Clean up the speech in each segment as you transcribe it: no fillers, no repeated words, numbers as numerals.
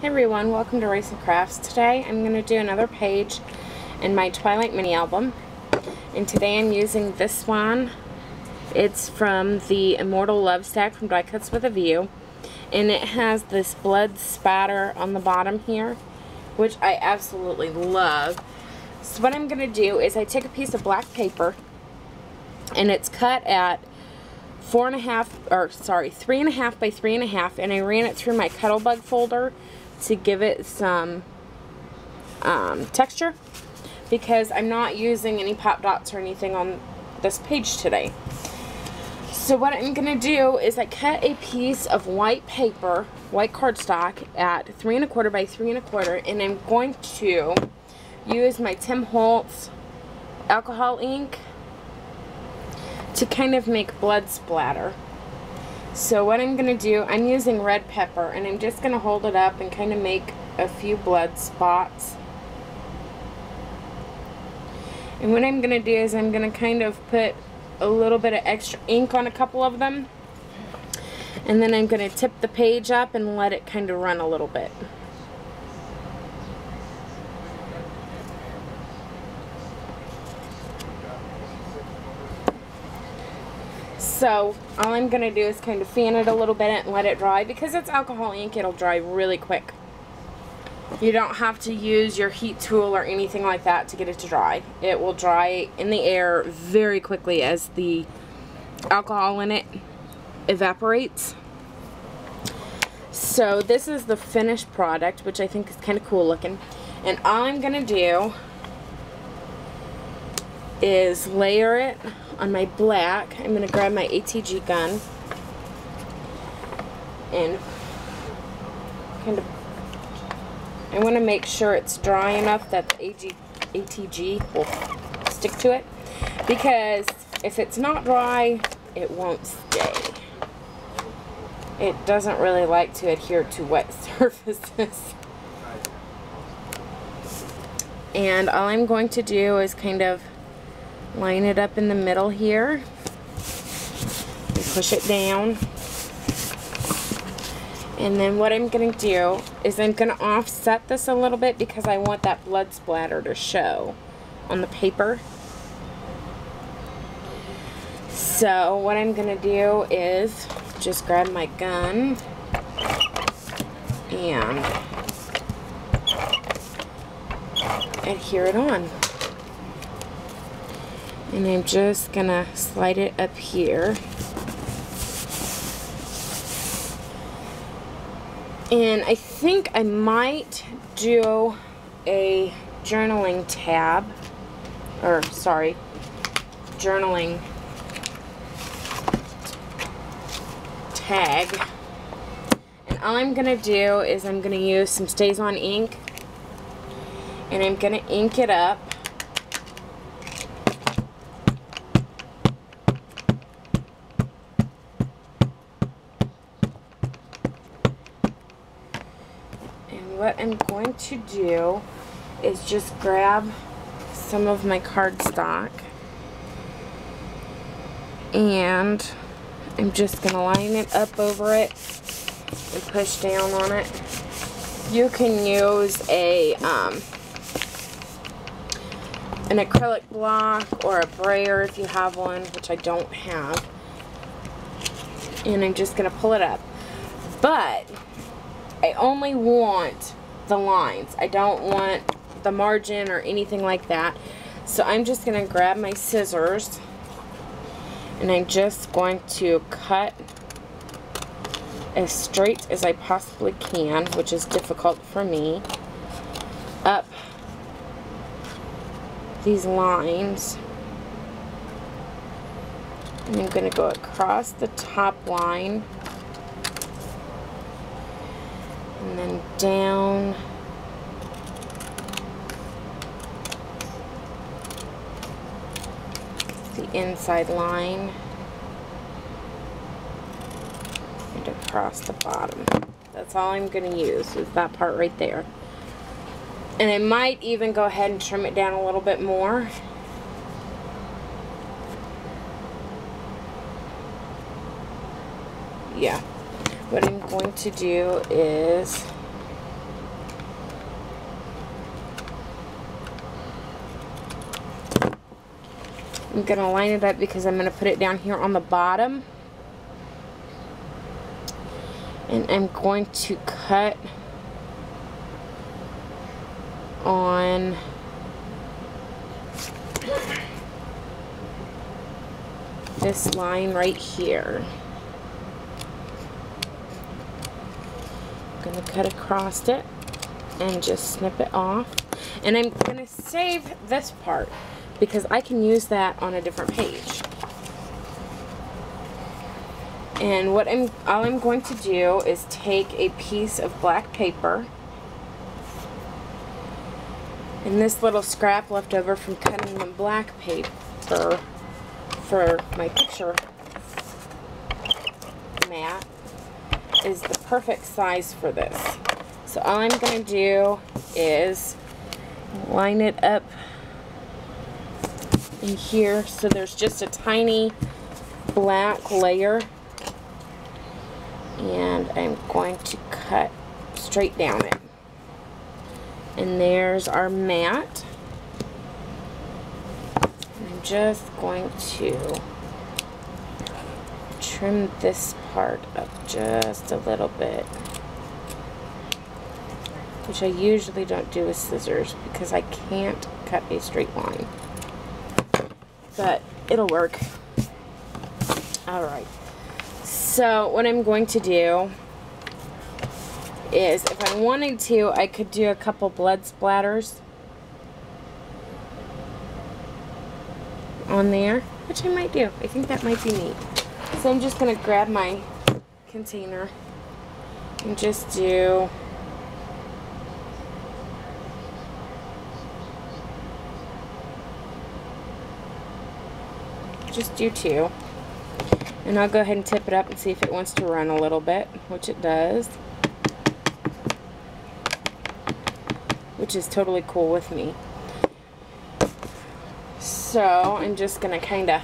Hey everyone, welcome to Race and Crafts. Today I'm going to do another page in my Twilight mini album, and today I'm using this one. It's from the Immortal Love Stack from Die Cuts with a View, and it has this blood spatter on the bottom here, which I absolutely love. So what I'm going to do is I take a piece of black paper, and it's cut at 3.5 by 3.5, and I ran it through my Cuttlebug folder to give it some texture, because I'm not using any pop dots or anything on this page today. So what I'm going to do is I cut a piece of white paper, white cardstock, at 3.25 by 3.25, and I'm going to use my Tim Holtz alcohol ink to kind of make blood splatter. So what I'm going to do, I'm using red pepper, and I'm just going to hold it up and kind of make a few blood spots. And what I'm going to do is I'm going to kind of put a little bit of extra ink on a couple of them, and then I'm going to tip the page up and let it kind of run a little bit. So all I'm going to do is kind of fan it a little bit and let it dry. Because it's alcohol ink, it'll dry really quick. You don't have to use your heat tool or anything like that to get it to dry. It will dry in the air very quickly as the alcohol in it evaporates. So this is the finished product, which I think is kind of cool looking. And all I'm going to do is layer it on my black. I'm going to grab my ATG gun and kind of, I want to make sure it's dry enough that the ATG will stick to it, because if it's not dry, it won't stay. It doesn't really like to adhere to wet surfaces. And all I'm going to do is kind of line it up in the middle here and push it down. And then what I'm going to do is I'm going to offset this a little bit, because I want that blood splatter to show on the paper. So what I'm going to do is just grab my gun and adhere it on. And I'm just going to slide it up here. And I think I might do a journaling tab, or sorry, journaling tag. And all I'm going to do is I'm going to use some Stays On ink, and I'm going to ink it up. What I'm going to do is just grab some of my cardstock, and I'm just going to line it up over it and push down on it. You can use an acrylic block or a brayer if you have one, which I don't have. And I'm just going to pull it up. But I only want the lines. I don't want the margin or anything like that. So I'm just going to grab my scissors, and I'm just going to cut as straight as I possibly can, which is difficult for me, up these lines. And I'm going to go across the top line, and then down the inside line and across the bottom. That's all I'm going to use, is that part right there. And I might even go ahead and trim it down a little bit more. Yeah. What I'm going to do is I'm going to line it up because I'm going to put it down here on the bottom. And I'm going to cut on this line right here. I'm going to cut across it and just snip it off. And I'm going to save this part because I can use that on a different page. And all I'm going to do is take a piece of black paper, and this little scrap left over from cutting the black paper for my picture mat is the perfect size for this. So all I'm going to do is line it up in here so there's just a tiny black layer, and I'm going to cut straight down it. And there's our mat. I'm just going to trim this part up just a little bit, which I usually don't do with scissors because I can't cut a straight line, but it'll work. Alright, so what I'm going to do is, if I wanted to, I could do a couple blood splatters on there, which I might do. I think that might be neat. So I'm just going to grab my container and just do two. And I'll go ahead and tip it up and see if it wants to run a little bit, which it does. Which is totally cool with me. So I'm just going to kind of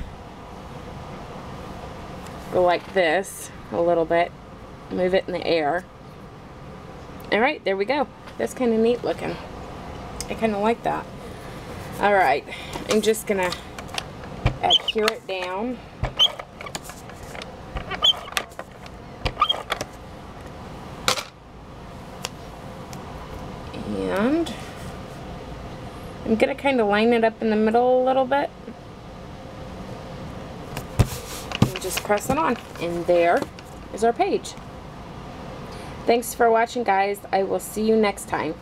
go like this a little bit, move it in the air. Alright, there we go. That's kind of neat looking. I kind of like that. Alright, I'm just going to adhere it down. And I'm going to kind of line it up in the middle a little bit. And just press it on. And there is our page. Thanks for watching, guys. I will see you next time.